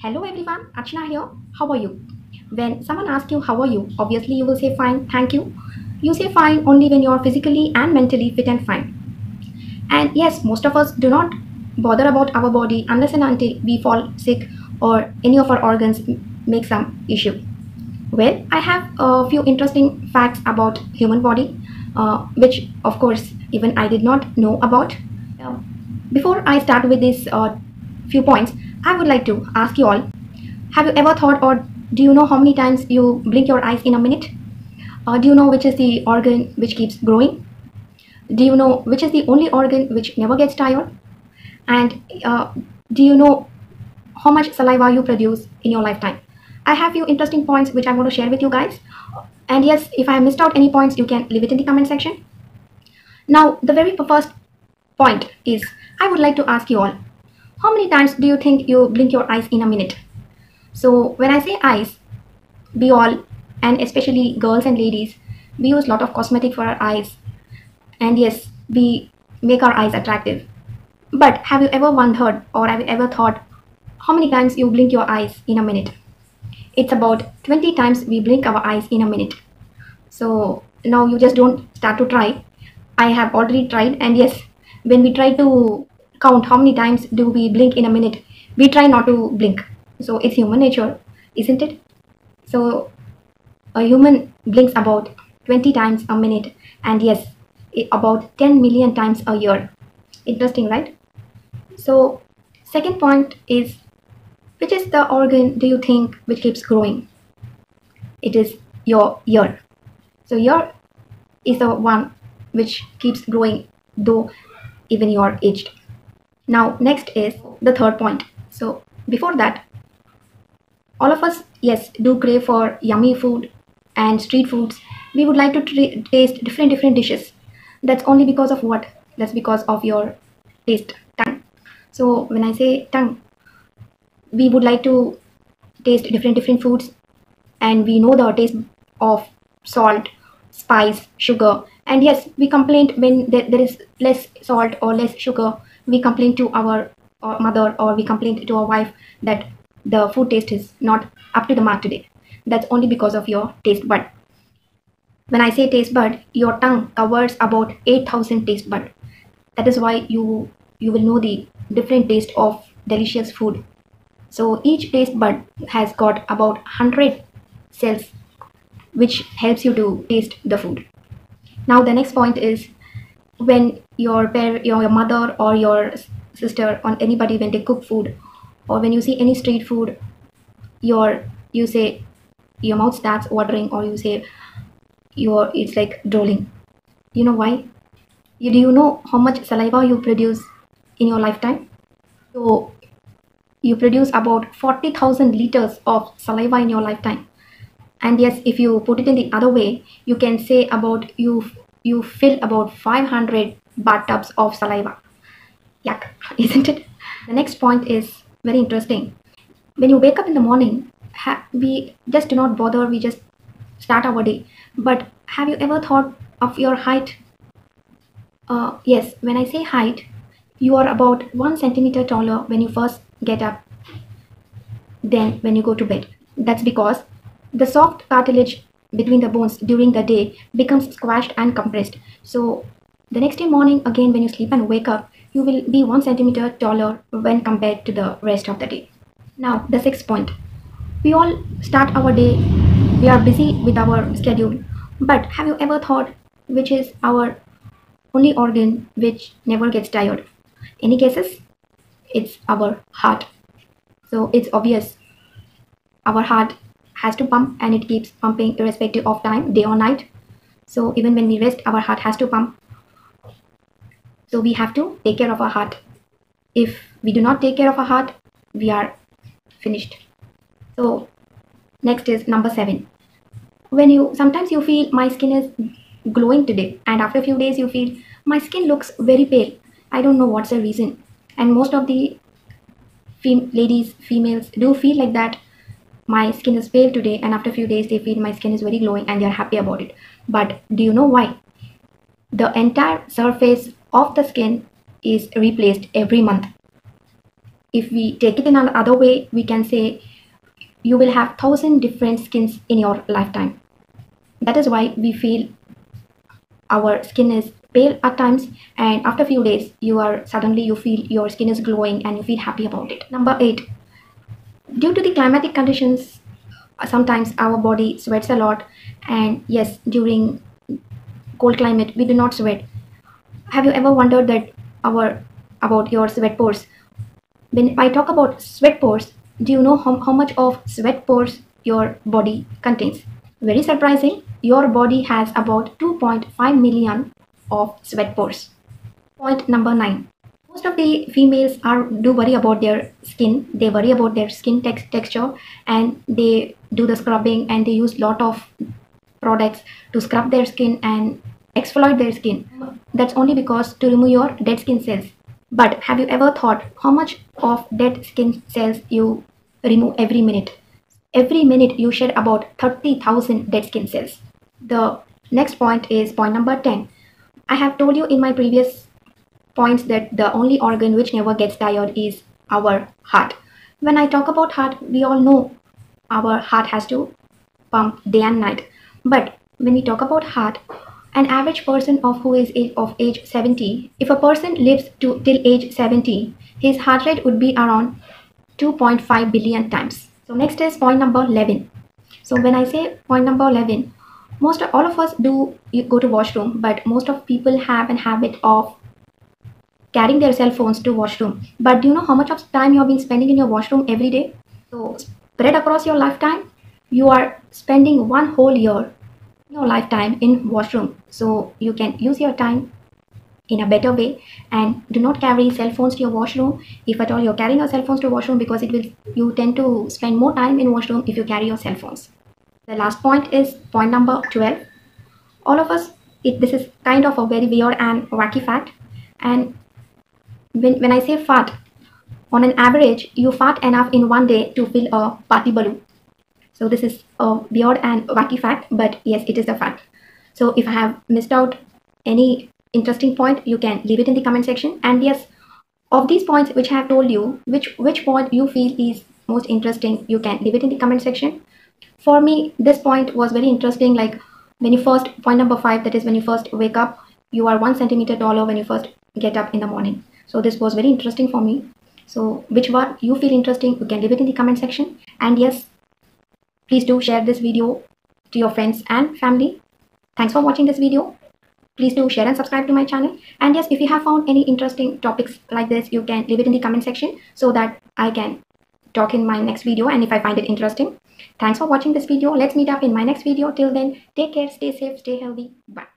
Hello everyone, Archana here. How are you? When someone asks you how are you, obviously you will say fine, thank you. You say fine only when you are physically and mentally fit and fine. And yes, most of us do not bother about our body unless and until we fall sick or any of our organs make some issue. Well, I have a few interesting facts about human body, which of course even I did not know about. Uh, Before I start with these few points, I would like to ask you all: have you ever thought, or do you know how many times you blink your eyes in a minute? Do you know which is the organ which keeps growing? Do you know which is the only organ which never gets tired? And do you know how much saliva you produce in your lifetime? I have few interesting points which I want to share with you guys. And yes, if I missed out any points, you can leave it in the comment section. Now, the very first point is I would like to ask you all, how many times do you think you blink your eyes in a minute? So, when I say eyes, we all, and especially girls and ladies, we use a lot of cosmetic for our eyes. And yes, we make our eyes attractive. But have you ever wondered or have you ever thought how many times you blink your eyes in a minute? It's about 20 times we blink our eyes in a minute. So now you just don't start to try. I have already tried, and yes, when we try to count how many times do we blink in a minute, we try not to blink. So it's human nature, isn't it? So a human blinks about 20 times a minute, and yes, about 10 million times a year. Interesting, right? So, second point is, which is the organ do you think which keeps growing? It is your ear. So, ear is the one which keeps growing though even you are aged. Now, next is the third point. So, before that, all of us, yes, do crave for yummy food and street foods. We would like to taste different dishes. That's only because of what? That's because of your taste tongue. So when I say tongue, we would like to taste different foods, and we know the taste of salt, spice, sugar. And yes, we complain when there is less salt or less sugar. We complain to our mother, or we complain to our wife that the food taste is not up to the mark today. That's only because of your taste bud. When I say taste bud, your tongue covers about 8,000 taste bud. That is why you will know the different taste of delicious food. So each taste bud has got about 100 cells which helps you to taste the food. Now the next point is, when your mother or your sister or anybody, when they cook food, or when you see any street food, you say your mouth starts watering, or you say it's like drooling. You know why? Do you know how much saliva you produce in your lifetime? So you produce about 40,000 liters of saliva in your lifetime. And yes, if you put it in the other way, you can say about you fill about 500 bathtubs of saliva. Yuck, isn't it? The next point is very interesting. When you wake up in the morning, we just do not bother, we just start our day. But have you ever thought of your height? Yes, when I say height, you are about 1 centimeter taller when you first get up than when you go to bed. That's because the soft cartilage between the bones during the day becomes squashed and compressed. So the next day morning, again, when you sleep and wake up, you will be 1 centimeter taller when compared to the rest of the day. Now, the sixth point. We all start our day, we are busy with our schedule, but have you ever thought which is our only organ which never gets tired? Any cases? It's our heart. So it's obvious. Our heart has to pump, and it keeps pumping irrespective of time, day or night. So even when we rest, our heart has to pump. So we have to take care of our heart. If we do not take care of our heart, we are finished. So next is number 7. Sometimes you feel my skin is glowing today, and after a few days you feel my skin looks very pale. I don't know what's the reason. And most of the females do feel like that. My skin is pale today, and after a few days they feel my skin is very glowing and they are happy about it. But do you know why? The entire surface of the skin is replaced every month. if we take it in another way, we can say you will have 1,000 different skins in your lifetime. That is why we feel our skin is pale at times, and after a few days you feel your skin is glowing and you feel happy about it. Number 8, due to the climatic conditions, sometimes our body sweats a lot, and yes, during cold climate we do not sweat. Have you ever wondered that our about your sweat pores? When I talk about sweat pores, do you know how much of sweat pores your body contains? Very surprising, your body has about 2.5 million of sweat pores. Point number 9. Most of the females do worry about their skin. They worry about their skin texture, and they do the scrubbing, and they use lot of products to scrub their skin and exfoliate their skin. That's only because to remove your dead skin cells. But have you ever thought how much of dead skin cells you remove every minute? Every minute you shed about 30,000 dead skin cells. The next point is point number 10. I have told you in my previous points that the only organ which never gets tired is our heart. When I talk about heart, we all know our heart has to pump day and night. But when we talk about heart, an average person of age 70, if a person lives till age 70, his heart rate would be around 2.5 billion times. So next is point number 11. So when I say point number 11, all of us do go to washroom, but most of people have an habit of carrying their cell phones to washroom. But do you know how much of time you have been spending in your washroom every day? So spread across your lifetime, you are spending one whole year in your lifetime in washroom. So you can use your time in a better way, and do not carry cell phones to your washroom. If at all you're carrying your cell phones to washroom, because you tend to spend more time in washroom if you carry your cell phones. The last point is point number 12. All of us, this is kind of a very weird and wacky fact, and when I say fart, on an average, you fart enough in one day to fill a party balloon. So this is a weird and wacky fact, but yes, it is a fact. So if I have missed out any interesting point, you can leave it in the comment section. And yes, of these points which I have told you, which point you feel is most interesting, you can leave it in the comment section. For me, this point was very interesting. Like point number 5, that is when you first wake up, you are 1 centimeter taller when you first get up in the morning. So this was very interesting for me. So which one you feel interesting, you can leave it in the comment section. And yes, please do share this video to your friends and family. Thanks for watching this video. Please do share and subscribe to my channel. And yes, if you have found any interesting topics like this, you can leave it in the comment section so that I can talk in my next video, and if I find it interesting. Thanks for watching this video. Let's meet up in my next video. Till then, take care, stay safe, stay healthy. Bye.